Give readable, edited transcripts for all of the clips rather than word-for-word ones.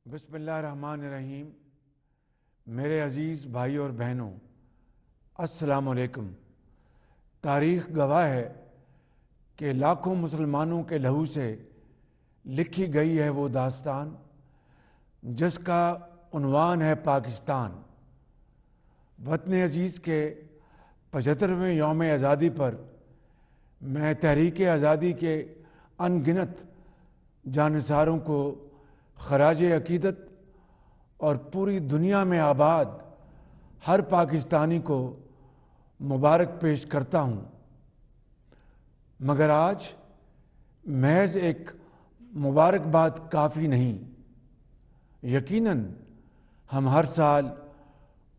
بسم اللہ الرحمن الرحیم۔ میرے عزیز بھائی اور بہنوں، السلام علیکم۔ تاریخ گواہ ہے کہ لاکھوں مسلمانوں کے لہو سے لکھی گئی ہے وہ داستان جس کا عنوان ہے پاکستان۔ وطن عزیز کے 75ویں یوم آزادی پر میں تحریک آزادی کے ان گنت جانثاروں کو خراج عقیدت اور پوری دنیا میں آباد ہر پاکستانی کو مبارک پیش کرتا ہوں، مگر آج محض ایک مبارکباد کافی نہیں۔ یقیناً ہم ہر سال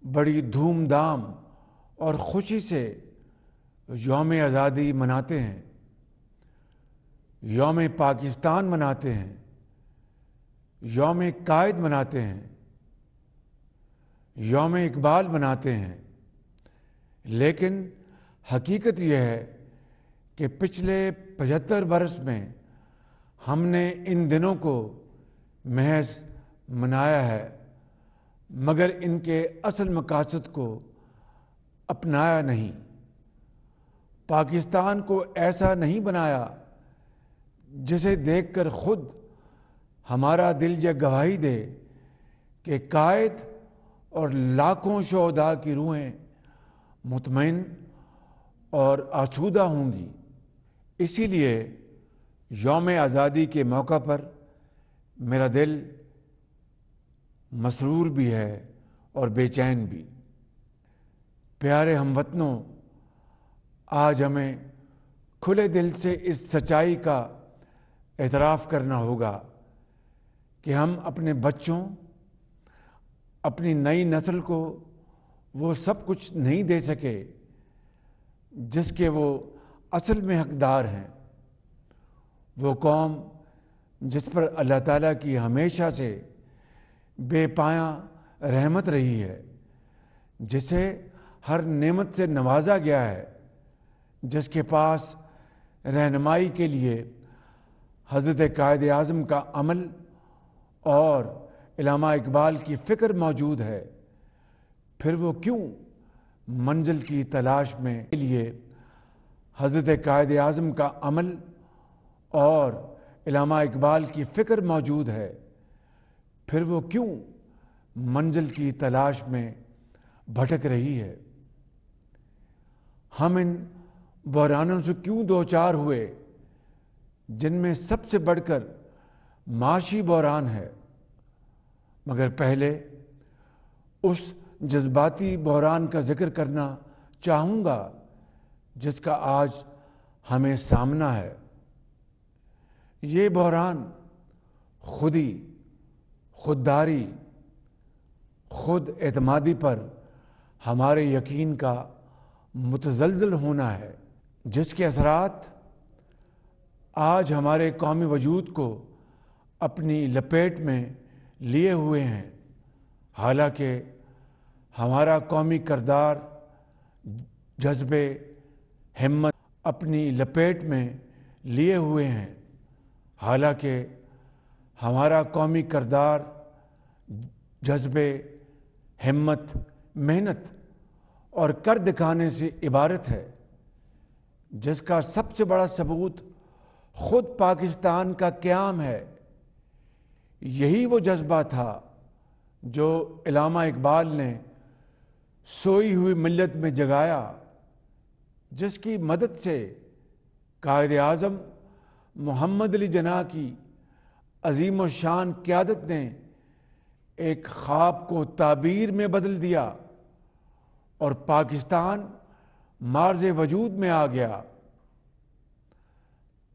بڑی دھوم دھام اور خوشی سے یوم آزادی مناتے ہیں، یوم پاکستان مناتے ہیں، یوم قائد مناتے ہیں، یوم اقبال مناتے ہیں، لیکن حقیقت یہ ہے کہ پچھلے 75 برس میں ہم نے ان دنوں کو محض منایا ہے، مگر ان کے اصل مقاصد کو اپنایا نہیں۔ پاکستان کو ایسا نہیں بنایا جسے دیکھ کر خود ہمارا دل یہ گواہی دے کہ قائد اور لاکھوں شہداء کی روحیں مطمئن اور آسودہ ہوں گی۔ اسی لیے یوم آزادی کے موقع پر میرا دل مسرور بھی ہے اور بے چین بھی۔ پیارے ہم وطنوں، آج ہمیں کھلے دل سے اس سچائی کا اعتراف کرنا ہوگا کہ ہم اپنے بچوں، اپنی نئی نسل کو وہ سب کچھ نہیں دے سکے جس کے وہ اصل میں حقدار ہیں۔ وہ قوم جس پر اللہ تعالیٰ کی ہمیشہ سے بے پایاں رحمت رہی ہے، جسے ہر نعمت سے نوازا گیا ہے، جس کے پاس رہنمائی کے لیے حضرت قائد اعظم کا عمل اور علامہ اقبال کی فکر موجود ہے، پھر وہ کیوں منزل کی تلاش میں کے لیے حضرت قائد اعظم کا عمل اور علامہ اقبال کی فکر موجود ہے، پھر وہ کیوں منزل کی تلاش میں بھٹک رہی ہے؟ ہم ان بحرانوں سے کیوں دوچار ہوئے جن میں سب سے بڑھ کر معاشی بحران ہے؟ مگر پہلے اس جذباتی بحران کا ذکر کرنا چاہوں گا جس کا آج ہمیں سامنا ہے۔ یہ بحران خودی، خودداری، خود اعتمادی پر ہمارے یقین کا متزلزل ہونا ہے، جس کے اثرات آج ہمارے قومی وجود کو اپنی لپیٹ میں لیے ہوئے ہیں۔ حالانکہ ہمارا قومی کردار، جذبے، ہمت اپنی لپیٹ میں لیے ہوئے ہیں۔ حالانکہ ہمارا قومی کردار، جذبے، ہمت، محنت اور کر دکھانے سے عبارت ہے، جس کا سب سے بڑا ثبوت خود پاکستان کا قیام ہے۔ یہی وہ جذبہ تھا جو علامہ اقبال نے سوئی ہوئی ملت میں جگایا، جس کی مدد سے قائد اعظم محمد علی جناح کی عظیم الشان قیادت نے ایک خواب کو تعبیر میں بدل دیا اور پاکستان معرض وجود میں آ گیا۔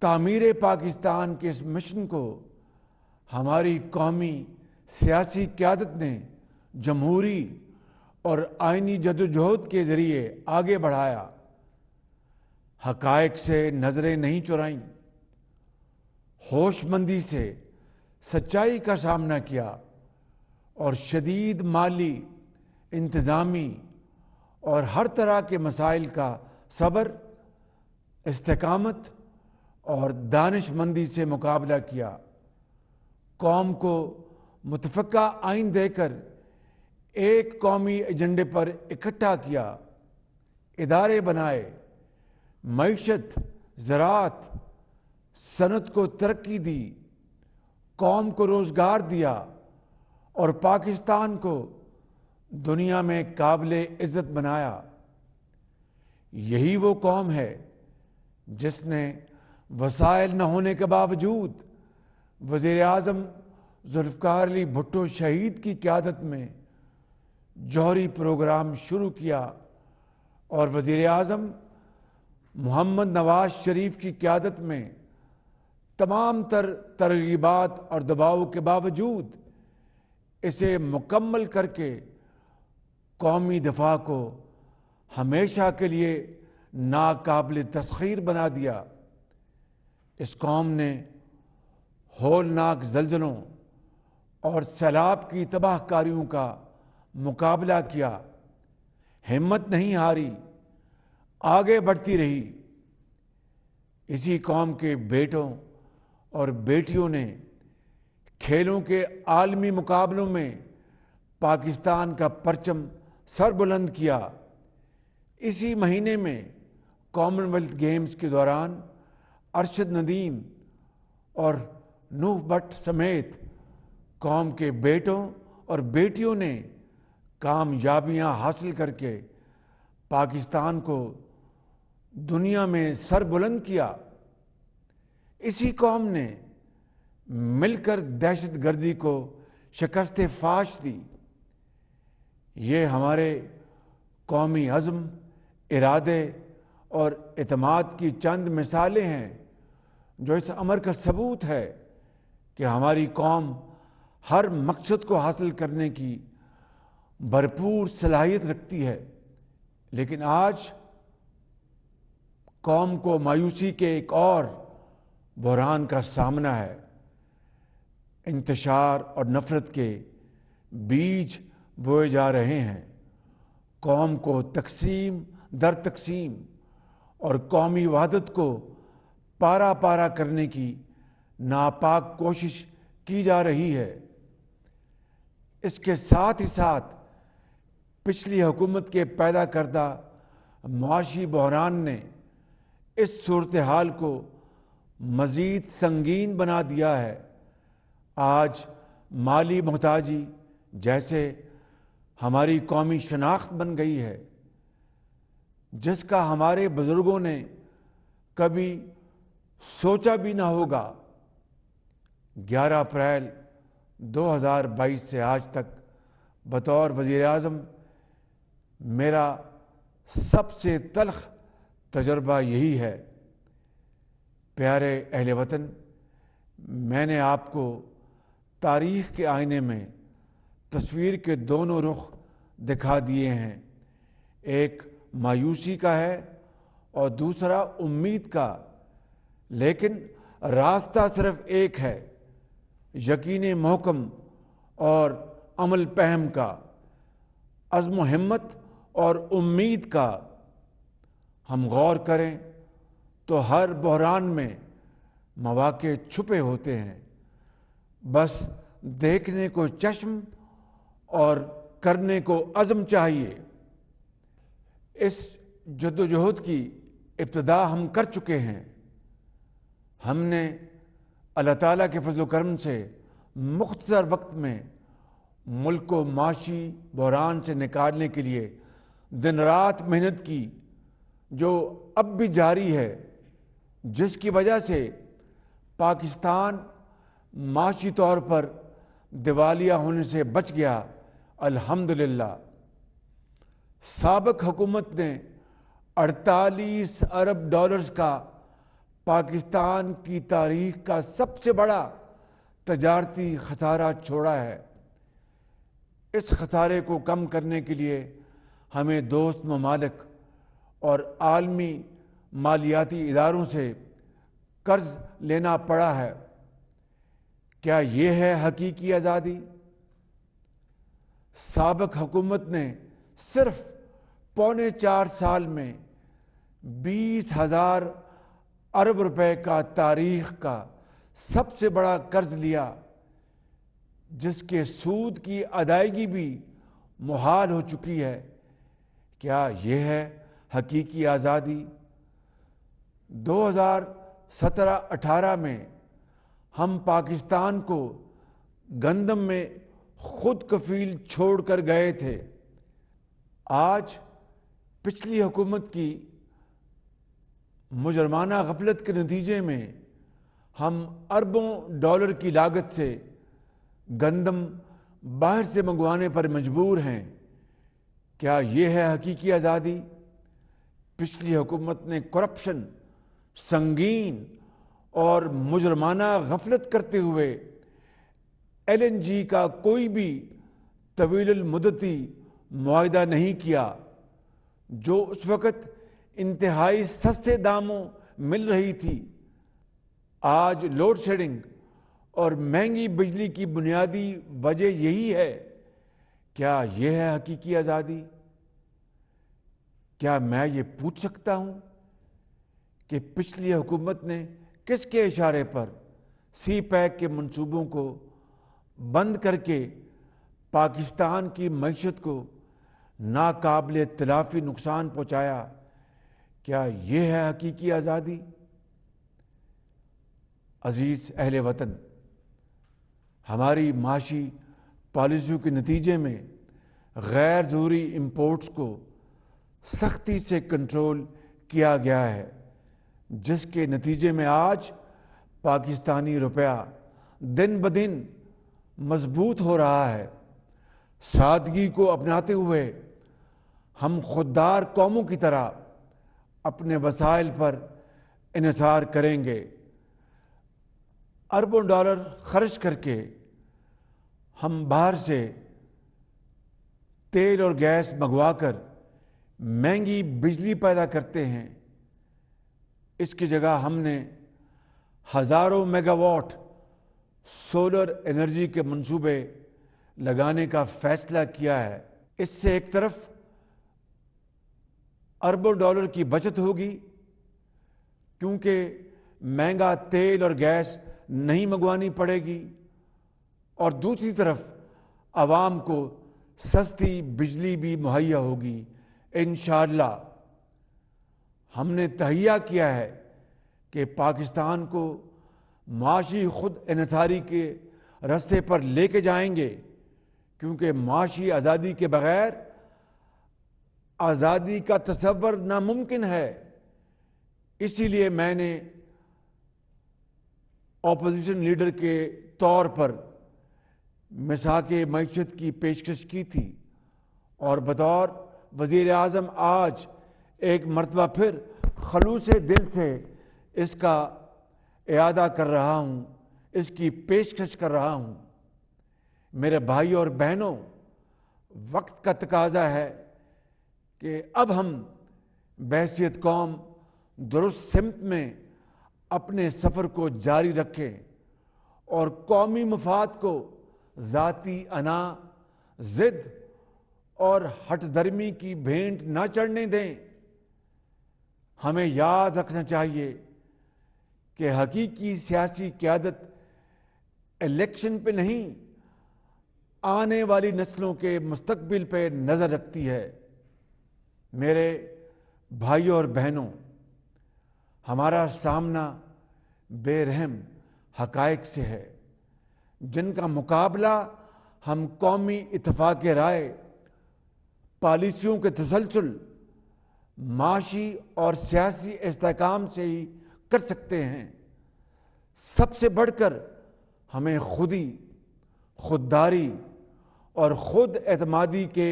تعمیر پاکستان کے اس مشن کو ہماری قومی سیاسی قیادت نے جمہوری اور آئینی جدوجہد کے ذریعے آگے بڑھایا۔ حقائق سے نظریں نہیں چرائیں، ہوش مندی سے سچائی کا سامنا کیا اور شدید مالی، انتظامی اور ہر طرح کے مسائل کا صبر، استقامت اور دانش مندی سے مقابلہ کیا۔ قوم کو متفقہ آئین دے کر ایک قومی ایجنڈے پر اکٹھا کیا، ادارے بنائے، معیشت، زراعت، صنعت کو ترقی دی، قوم کو روزگار دیا اور پاکستان کو دنیا میں قابل عزت بنایا۔ یہی وہ قوم ہے جس نے وسائل نہ ہونے کے باوجود وزیر اعظم ذوالفقار علی بھٹو شہید کی قیادت میں جوہری پروگرام شروع کیا اور وزیر اعظم محمد نواز شریف کی قیادت میں تمام تر ترغیبات اور دباؤ کے باوجود اسے مکمل کر کے قومی دفاع کو ہمیشہ کے لیے ناقابل تسخیر بنا دیا۔ اس قوم نے ہولناک زلزلوں اور سیلاب کی تباہ کاریوں کا مقابلہ کیا، ہمت نہیں ہاری، آگے بڑھتی رہی۔ اسی قوم کے بیٹوں اور بیٹیوں نے کھیلوں کے عالمی مقابلوں میں پاکستان کا پرچم سر بلند کیا۔ اسی مہینے میں کامن ویلتھ گیمز کے دوران ارشد ندیم اور نوح بٹ سمیت قوم کے بیٹوں اور بیٹیوں نے کامیابیاں حاصل کر کے پاکستان کو دنیا میں سر بلند کیا۔ اسی قوم نے مل کر دہشت گردی کو شکست فاش دی۔ یہ ہمارے قومی عزم، ارادے اور اعتماد کی چند مثالیں ہیں جو اس امر کا ثبوت ہے کہ ہماری قوم ہر مقصد کو حاصل کرنے کی بھرپور صلاحیت رکھتی ہے۔ لیکن آج قوم کو مایوسی کے ایک اور بحران کا سامنا ہے۔ انتشار اور نفرت کے بیج بوئے جا رہے ہیں۔ قوم کو تقسیم در تقسیم اور قومی وحدت کو پارا پارا کرنے کی ناپاک کوشش کی جا رہی ہے۔ اس کے ساتھ ہی ساتھ پچھلی حکومت کے پیدا کردہ معاشی بحران نے اس صورتحال کو مزید سنگین بنا دیا ہے۔ آج مالی محتاجی جیسے ہماری قومی شناخت بن گئی ہے، جس کا ہمارے بزرگوں نے کبھی سوچا بھی نہ ہوگا۔ 11 اپریل 2022 سے آج تک بطور وزیر اعظم میرا سب سے تلخ تجربہ یہی ہے۔ پیارے اہل وطن، میں نے آپ کو تاریخ کے آئینے میں تصویر کے دونوں رخ دکھا دیے ہیں، ایک مایوسی کا ہے اور دوسرا امید کا، لیکن راستہ صرف ایک ہے، یقین محکم اور عمل پہم کا، عزم و ہمت اور امید کا۔ ہم غور کریں تو ہر بحران میں مواقع چھپے ہوتے ہیں، بس دیکھنے کو چشم اور کرنے کو عزم چاہیے۔ اس جدوجہد کی ابتدا ہم کر چکے ہیں۔ ہم نے اللہ تعالیٰ کے فضل و کرم سے مختصر وقت میں ملک کو معاشی بحران سے نکالنے کے لیے دن رات محنت کی، جو اب بھی جاری ہے، جس کی وجہ سے پاکستان معاشی طور پر دیوالیہ ہونے سے بچ گیا، الحمدللہ۔ سابق حکومت نے 48 ارب ڈالرز کا پاکستان کی تاریخ کا سب سے بڑا تجارتی خسارہ چھوڑا ہے۔ اس خسارے کو کم کرنے کے لیے ہمیں دوست ممالک اور عالمی مالیاتی اداروں سے قرض لینا پڑا ہے۔ کیا یہ ہے حقیقی آزادی؟ سابق حکومت نے صرف 4.25 سال میں 20,000 ارب روپے کا تاریخ کا سب سے بڑا قرض لیا۔ جس کے سود کی ادائیگی بھی محال ہو چکی ہے، کیا یہ ہے حقیقی آزادی؟ 2017-18 میں ہم پاکستان کو گندم میں خود کفیل چھوڑ کر گئے تھے۔ آج پچھلی حکومت کی مجرمانہ غفلت کے نتیجے میں ہم اربوں ڈالر کی لاگت سے گندم باہر سے منگوانے پر مجبور ہیں۔ کیا یہ ہے حقیقی آزادی؟ پچھلی حکومت نے کرپشن سنگین اور مجرمانہ غفلت کرتے ہوئے LNG کا کوئی بھی طویل المدتی معاہدہ نہیں کیا، جو اس وقت انتہائی سستے داموں مل رہی تھی۔ آج لوڈ شیڈنگ اور مہنگی بجلی کی بنیادی وجہ یہی ہے۔ کیا یہ ہے حقیقی آزادی؟ کیا میں یہ پوچھ سکتا ہوں کہ پچھلی حکومت نے کس کے اشارے پر سی پیک کے منصوبوں کو بند کر کے پاکستان کی معیشت کو ناقابل تلافی نقصان پہنچایا؟ کیا یہ ہے حقیقی آزادی؟ عزیز اہل وطن، ہماری معاشی پالیسیوں کے نتیجے میں غیر ضروری امپورٹس کو سختی سے کنٹرول کیا گیا ہے، جس کے نتیجے میں آج پاکستانی روپیہ دن بدن مضبوط ہو رہا ہے۔ سادگی کو اپناتے ہوئے ہم خوددار قوموں کی طرح اپنے وسائل پر انحصار کریں گے۔ اربوں ڈالر خرچ کر کے ہم باہر سے تیل اور گیس منگوا کر مہنگی بجلی پیدا کرتے ہیں۔ اس کی جگہ ہم نے ہزاروں میگا واٹ سولر انرجی کے منصوبے لگانے کا فیصلہ کیا ہے۔ اس سے ایک طرف اربوں ڈالر کی بچت ہوگی، کیونکہ مہنگا تیل اور گیس نہیں منگوانی پڑے گی، اور دوسری طرف عوام کو سستی بجلی بھی مہیا ہوگی انشاءاللہ۔ ہم نے تہیہ کیا ہے کہ پاکستان کو معاشی خود انحصاری کے راستے پر لے کے جائیں گے، کیونکہ معاشی آزادی کے بغیر آزادی کا تصور ناممکن ہے۔ اسی لیے میں نے اپوزیشن لیڈر کے طور پر مساق معیشت کی پیشکش کی تھی، اور بطور وزیر اعظم آج ایک مرتبہ پھر خلوص دل سے اس کا اعادہ کر رہا ہوں، اس کی پیشکش کر رہا ہوں۔ میرے بھائی اور بہنوں، وقت کا تقاضا ہے کہ اب ہم بحیثیت قوم درست سمت میں اپنے سفر کو جاری رکھیں اور قومی مفاد کو ذاتی انا، ضد اور ہٹ درمی کی بھینٹ نہ چڑھنے دیں۔ ہمیں یاد رکھنا چاہیے کہ حقیقی سیاسی قیادت الیکشن پہ نہیں، آنے والی نسلوں کے مستقبل پہ نظر رکھتی ہے۔ میرے بھائیوں اور بہنوں، ہمارا سامنا بے رحم حقائق سے ہے، جن کا مقابلہ ہم قومی اتفاق رائے، پالیسیوں کے تسلسل، معاشی اور سیاسی استحکام سے ہی کر سکتے ہیں۔ سب سے بڑھ کر ہمیں خودداری اور خود اعتمادی کے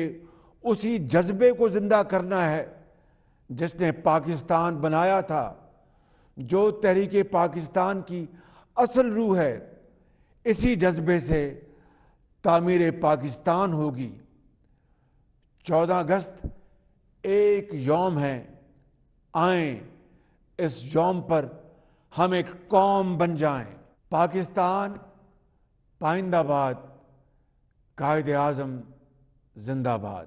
اسی جذبے کو زندہ کرنا ہے جس نے پاکستان بنایا تھا، جو تحریک پاکستان کی اصل روح ہے۔ اسی جذبے سے تعمیر پاکستان ہوگی۔ 14 اگست ایک یوم ہے، آئیں اس یوم پر ہم ایک قوم بن جائیں۔ پاکستان پائندہ باد، قائد اعظم زندہ باد۔